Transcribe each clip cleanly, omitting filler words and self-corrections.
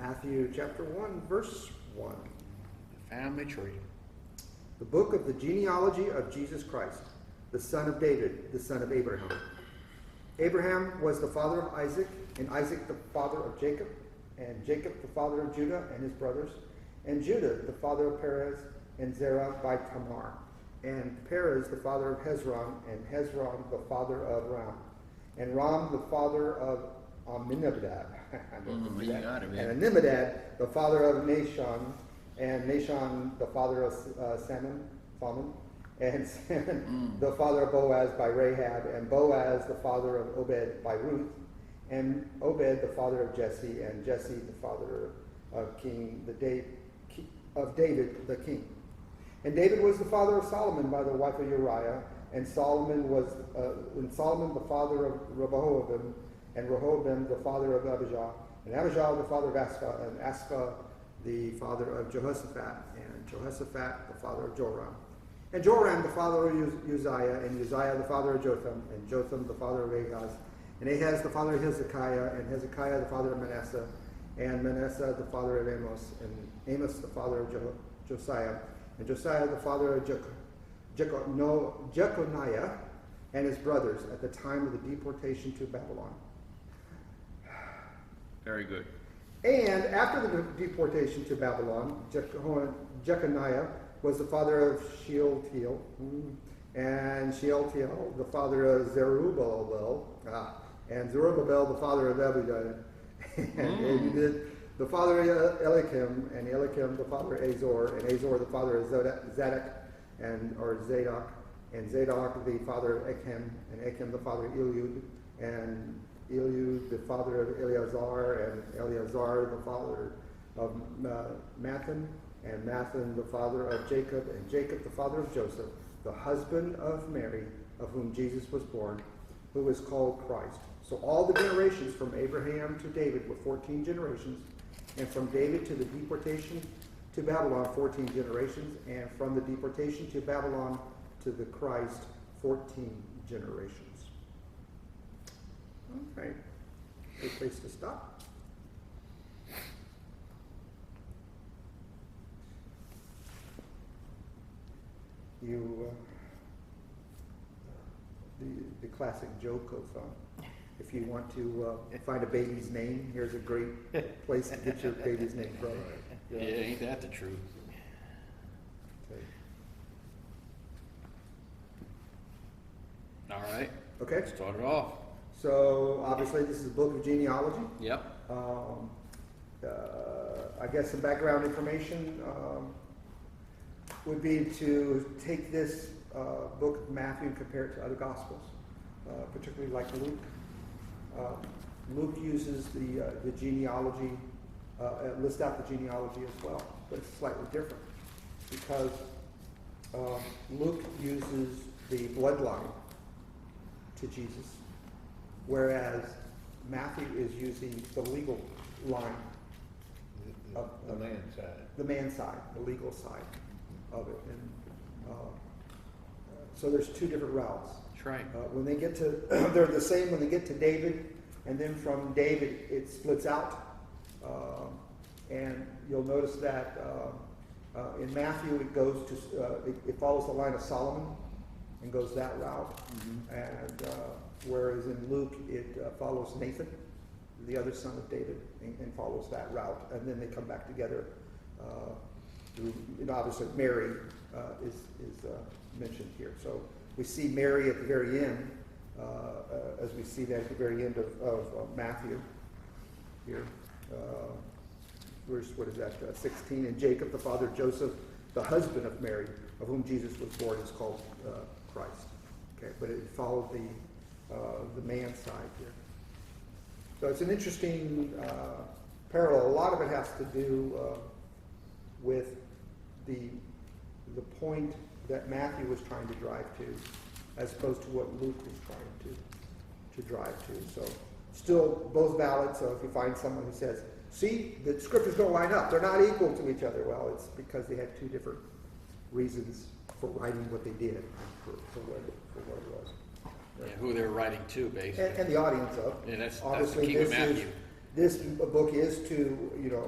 Matthew chapter 1, verse 1. The family tree. The book of the genealogy of Jesus Christ, the son of David, the son of Abraham. Abraham was the father of Isaac, and Isaac the father of Jacob, and Jacob the father of Judah and his brothers, and Judah the father of Perez and Zerah by Tamar, and Perez the father of Hezron, and Hezron the father of Ram, and Ram the father of Amminadab, and Amminadab the father of Nahshon, and Nahshon the father of Salmon, and Salmon the father of Boaz by Rahab, and Boaz the father of Obed by Ruth, and Obed the father of Jesse, and Jesse the father of David the king. And David was the father of Solomon by the wife of Uriah, and Solomon the father of Rehoboam, and Rehoboam the father of Abijah, and Abijah the father of Asaph, and Asaph the father of Jehoshaphat, and Jehoshaphat the father of Joram, and Joram the father of Uzziah, and Uzziah the father of Jotham, and Jotham the father of Ahaz, and Ahaz the father of Hezekiah, and Hezekiah the father of Manasseh, and Manasseh the father of Amos, and Amos the father of Josiah, and Josiah the father of Jeconiah, and his brothers at the time of the deportation to Babylon. Very good. And after the deportation to Babylon, Jeconiah was the father of Shealtiel, and Shealtiel the father of Zerubbabel, and Zerubbabel the father of Abijah, and the father of Eliakim, and Eliakim the father of Azor, and Azor the father of Zadok, Zadok, and Zadok the father of Achim, and Achim the father of Eliud, and Eliud the father of Eleazar, and Eleazar the father of Mathan, and Mathan the father of Jacob, and Jacob the father of Joseph, the husband of Mary, of whom Jesus was born, who is called Christ. So all the generations from Abraham to David were 14 generations, and from David to the deportation to Babylon, 14 generations, and from the deportation to Babylon to the Christ, 14 generations. All right, good place to stop. The classic joke of if you want to find a baby's name, here's a great place to get your baby's name from. Yeah, ain't that the truth? Okay. All right. Okay. Start it off. So obviously this is a book of genealogy. Yep. I guess some background information would be to take this book of Matthew and compare it to other Gospels, particularly like Luke. Luke uses the genealogy, lists out the genealogy as well, but it's slightly different because Luke uses the bloodline to Jesus, whereas Matthew is using the legal line of the man's side. The man's side, the legal side of it. And so there's two different routes. That's right. When they get to, they're the same when they get to David, and then from David it splits out. And you'll notice that in Matthew it goes to, it follows the line of Solomon and goes that route. Mm-hmm. And whereas in Luke it follows Nathan, the other son of David, and follows that route. And then they come back together. Obviously Mary is mentioned here. So we see Mary at the very end, as we see that at the very end of Matthew here. Verse, 16. And Jacob, the father of Joseph, the husband of Mary, of whom Jesus was born, is called Christ. Okay, but it followed the man's side here. So it's an interesting parallel. A lot of it has to do with the point that Matthew was trying to drive to, as opposed to what Luke was trying to drive to. So still both valid. So if you find someone who says, see, the scriptures don't line up, they're not equal to each other, well, it's because they had two different reasons for writing what they did, for what it was. Yeah, who they were writing to, basically. And the audience of. Yeah, that's obviously the King of Matthew. this book is to,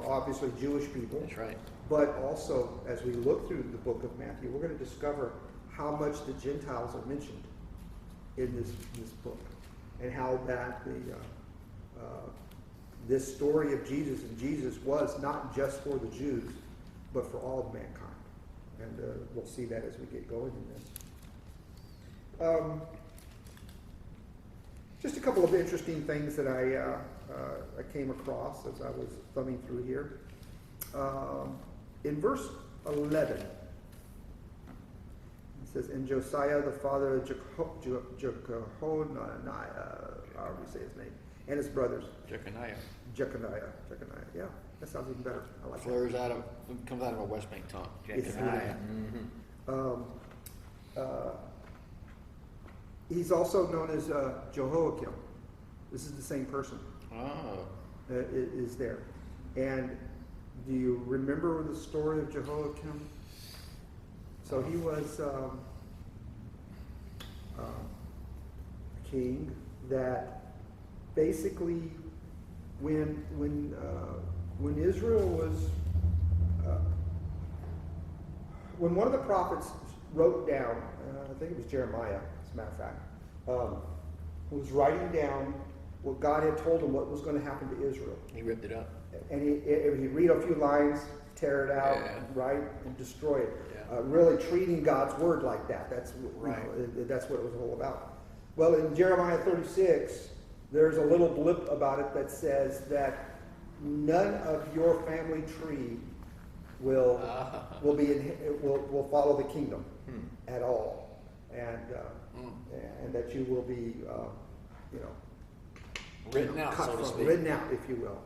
obviously Jewish people. That's right. But also, as we look through the book of Matthew, we're going to discover how much the Gentiles are mentioned in this book, and how that this story of Jesus and Jesus was not just for the Jews, but for all of mankind. And we'll see that as we get going in this. Just a couple of interesting things that I came across as I was thumbing through here. In verse 11, it says, "And Josiah, the father of Jeconiah, however you say his name, and his brothers." Jeconiah. Jeconiah. Yeah, that sounds even better. I like Comes out of a West Bank tongue. It's Jeconiah. He's also known as Jehoiakim. This is the same person. Oh. Is there. And do you remember the story of Jehoiakim? So he was a king that basically, when Israel was, when one of the prophets wrote down, I think it was Jeremiah, as a matter of fact, was writing down what God had told him what was going to happen to Israel. He ripped it up. And he'd read a few lines, tear it out, right, and destroy it. Yeah. Really treating God's word like that. That's right. That's what it was all about. Well, in Jeremiah 36, there's a little blip about it that says that none of your family tree will follow the kingdom at all, and that you will be written out, so to speak. Written out, if you will,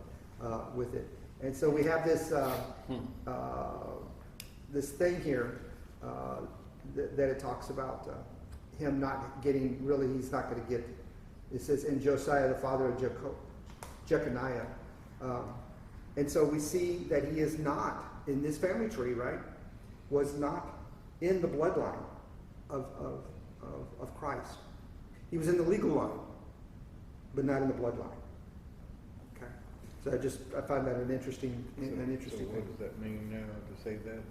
with it. And so we have this this thing here that it talks about him not getting, really, he's not going to get. It says, "And Josiah, the father of Jeconiah." And so we see that he is not in this family tree, right? Was not in the bloodline of Christ. He was in the legal line, but not in the bloodline. Okay, so I find that an interesting So thing. what does that mean now to say that?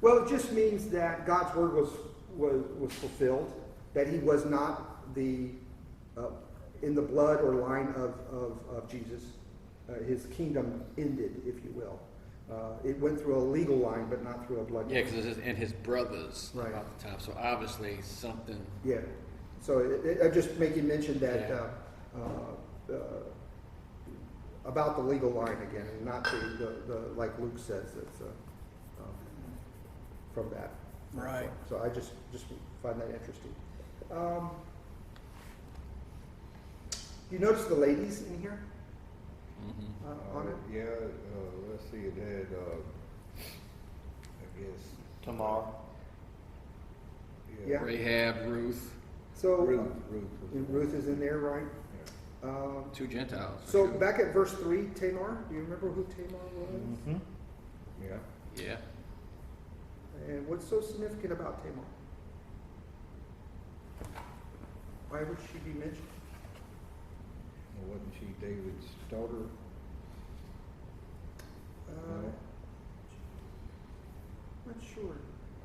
Well, it just means that God's word was fulfilled, that he was not the in the blood or line of Jesus. His kingdom ended, if you will. It went through a legal line, but not through a blood line. Yeah, because and his brothers Right. about the time. So obviously something. Yeah. So I just making mention that about the legal line again, and not the like Luke says, it's from that. Right. So I just find that interesting. You notice the ladies in here on it? Yeah, let's see, it had, I guess. Tamar. Yeah. Rahab, Ruth, So Ruth. Ruth is in there, right? Yeah. two Gentiles. for So sure. back at verse 3, Tamar. Do you remember who Tamar was? Mm-hmm. Yeah. Yeah. And what's so significant about Tamar? Why would she be mentioned? Well, wasn't she David's daughter? No. Not sure.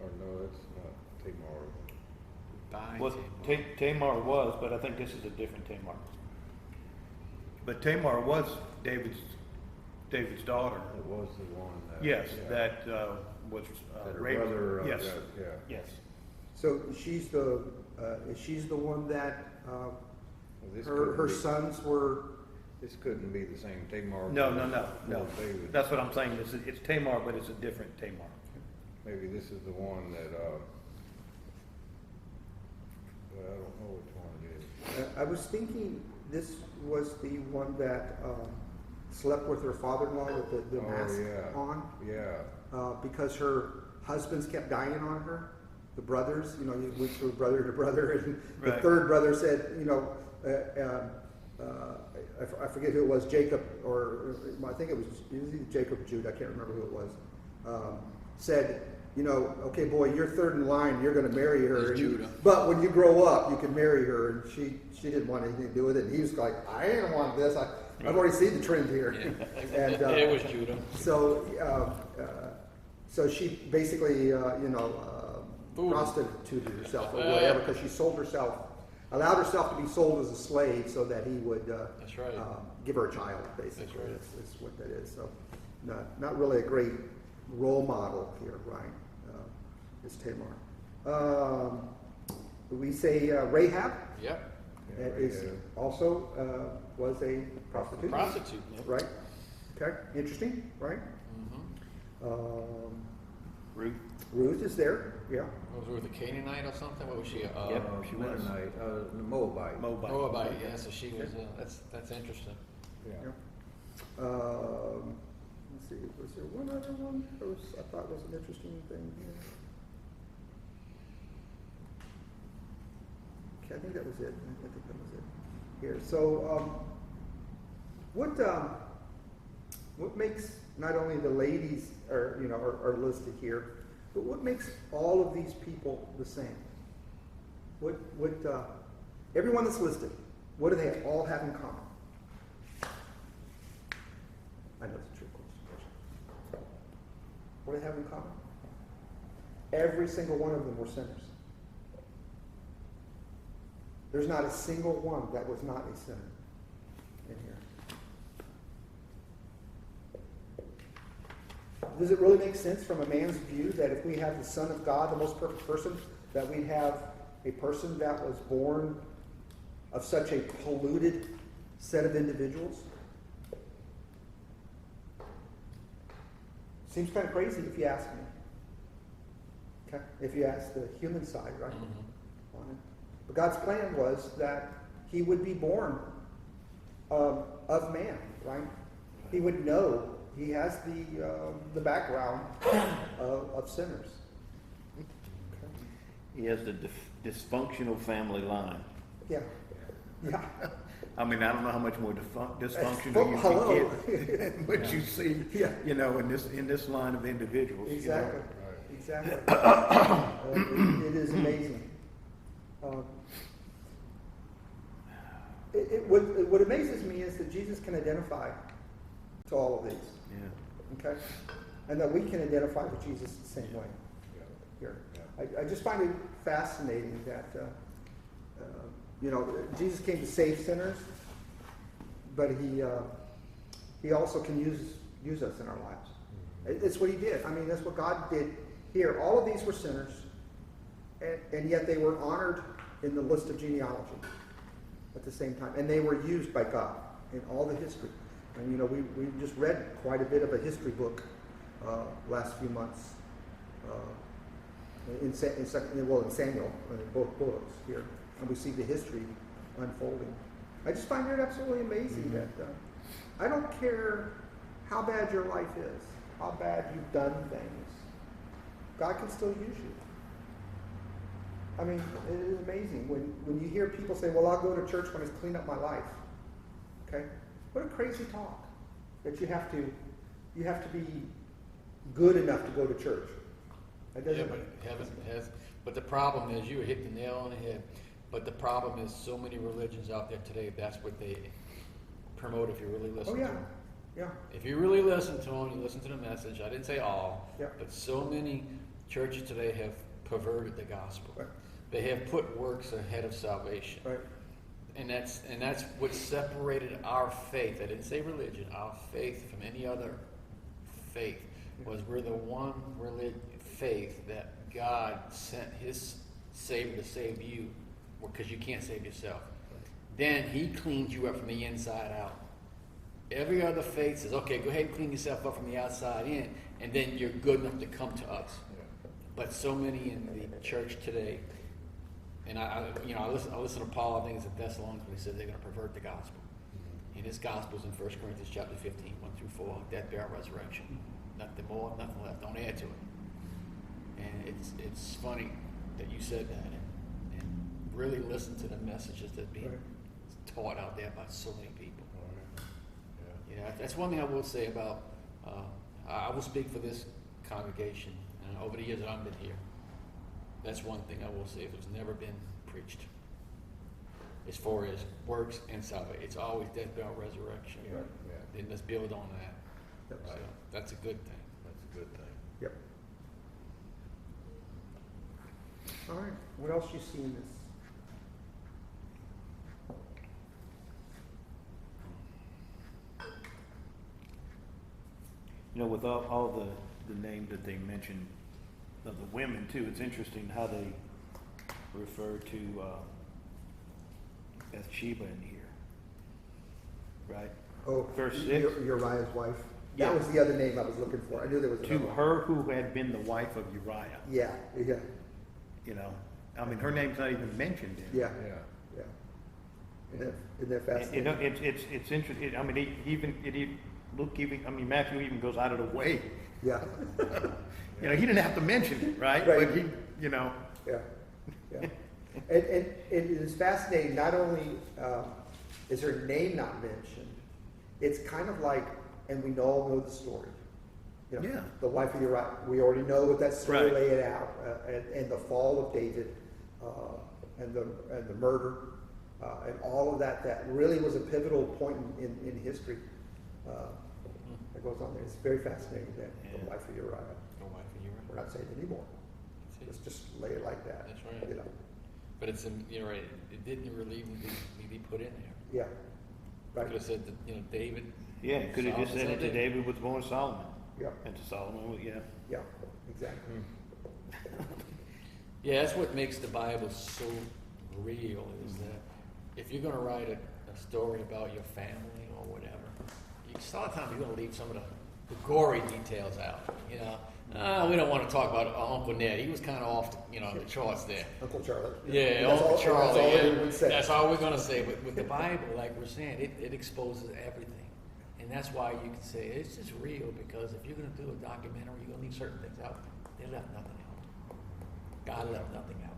Or no, that's not Tamar. By Well, Tamar. Tamar was, but I think this is a different Tamar. But Tamar was David's daughter. It was the one that. Yes, yeah, that was that her raised. brother. Yes, Yeah. yes. So she's the one that Well, this her couldn't be- sons were. This couldn't be the same Tamar. No. Well, David. That's what I'm saying. It's Tamar, but it's a different Tamar. Maybe this is the one that, well, I don't know which one it is. I was thinking this was the one that slept with her father-in-law with the Oh, mask yeah. on, Yeah, because her husbands kept dying on her. The brothers, you went through brother to brother, and the Right. third brother said, I forget who it was, Jacob, or I think it was either Jacob or Jude, I can't remember who it was, said, you know, okay, boy, you're third in line, you're going to marry her. It's and you- Judah. but when you grow up, you can marry her, and she didn't want anything to do with it. And he was like, I ain't want this. I've already seen the trend here. Yeah. And It was Judah. so she basically, Food. prostituted herself or whatever, because she sold herself, allowed herself to be sold as a slave so that he would That's right. give her a child, basically. That's right. That's what that is. So not really a great role model here, right? Is Tamar. We say Rahab. Yep. Yeah, That is Rahab. also was a prostitute. Prostitute. Yep. Right. Okay. Interesting. Right. Mm-hmm. Ruth? Ruth is there. Yeah. Was Ruth a Canaanite or something? What was she? Yep, she was. Mennonite, the Moabite. Moabite. Moabite. Yeah. So she was. That's interesting. Yeah. Let's see. Was there one other one? I thought was an interesting thing here. Okay, I think that was it. I think that was it. Here. So, what makes not only the ladies are listed here, but what makes all of these people the same? What everyone that's listed, what do they all have in common? I know it's a trick question. What do they have in common? Every single one of them were sinners. There's not a single one that was not a sinner in here. Does it really make sense from a man's view that if we have the Son of God, the most perfect person, that we have a person that was born of such a polluted set of individuals? Seems kind of crazy if you ask me. Okay? If you ask the human side, right? Mm-hmm. On it. But God's plan was that he would be born of man, right? He would know. He has the background of sinners. Okay. He has the dysfunctional family line. Yeah. Yeah. I mean, I don't know how much more dysfunctional you Hello. can get what you see, Yeah. in this line of individuals. you know. Exactly. Exactly. It is amazing. What amazes me is that Jesus can identify to all of these. Yeah. Okay? And that we can identify with Jesus the same way here. I just find it fascinating that, Jesus came to save sinners, but he also can use us in our lives. It's what he did. I mean, that's what God did here. All of these were sinners, and yet they were honored in the list of genealogy at the same time. And they were used by God in all the history. And, we just read quite a bit of a history book last few months in Samuel, both books here. And we see the history unfolding. I just find it absolutely amazing that I don't care how bad your life is, how bad you've done things, God can still use you. I mean, it is amazing when you hear people say, well, I'll go to church when it's cleaned up my life. Okay? What a crazy talk. That you have to be good enough to go to church. That doesn't but the problem is, you hit the nail on the head. But the problem is, so many religions out there today, that's what they promote if you really listen to them. Yeah. If you really listen to them, you listen to the message. I didn't say all, Yeah. but so many churches today have perverted the gospel. Right. They have put works ahead of salvation. Right. And that's what separated our faith. I didn't say religion. Our faith from any other faith was we're the one faith that God sent His Savior to save you, because you can't save yourself. Then He cleans you up from the inside out. Every other faith says, okay, go ahead and clean yourself up from the outside in, and then you're good enough to come to us. But so many in the church today, and I listen to Paul, I think it's in Thessalonians, when he says they're going to pervert the gospel. And his gospel is in 1 Corinthians chapter 15, 1-4, death, burial, resurrection. Nothing more, nothing less. Don't add to it. And it's funny that you said that, and really listen to the messages that are being taught out there by so many people. That's one thing I will say about, I will speak for this congregation, over the years that I've been here. That's one thing I will say. It has never been preached. As far as works and salvation, it's always death, burial, resurrection. Yeah, yeah, Then let's build on that. Yep. So that's a good thing. that's a good thing. Yep. All right, what else you see in this? You know, with all the names that they mentioned of the women too, it's interesting how they refer to Bathsheba in here, right? Oh, Verse 6. Uriah's wife. Yeah. That was the other name I was looking for. I knew there was To another one. her who had been the wife of Uriah. Yeah, yeah, You know, I mean, her name's not even mentioned in. yeah, Yeah. yeah. Isn't that You know, fascinating? it's interesting. I mean, I mean, Matthew even goes out of the way. Yeah, You know, he didn't have to mention it, right? Right. But he, you know, yeah, yeah. And it is fascinating, not only is her name not mentioned, it's kind of like, and we all know the story. You know, Yeah. the wife of Uriah, we already know what that story Right. laid out, and the fall of David, and the murder, and all of that, that really was a pivotal point in history. That goes on there. It's very fascinating that the Yeah. wife of Uriah. No wife of Uriah. We're not saying it anymore. Let's just lay it like that. That's right. You know. But it's you're right. It didn't really even be put in there. Yeah. Could Right. have said that, David. yeah, he could have just said it to Solomon. David was born Solomon. Yeah. And to Solomon, yeah. Yeah. Exactly. Yeah, that's what makes the Bible so real. Is that if you're going to write a story about your family or whatever, a lot of times you're going to leave some of the gory details out. We don't want to talk about Uncle Ned. He was kind of off, the charts there. Uncle Charlie. Yeah, That's Uncle all- Charlie. That's all yeah. anyone said. That's all we're gonna say. But with the Bible, like we're saying, it exposes everything, and that's why you can say it's just real. Because if you're gonna do a documentary, you're gonna leave certain things out. They left nothing out. God left nothing out.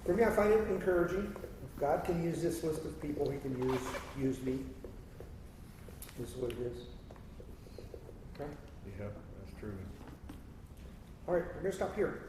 For me, I find it encouraging. If God can use this list of people, He can use me. This is what it is. Okay. Yeah, that's true. All right, we're gonna stop here.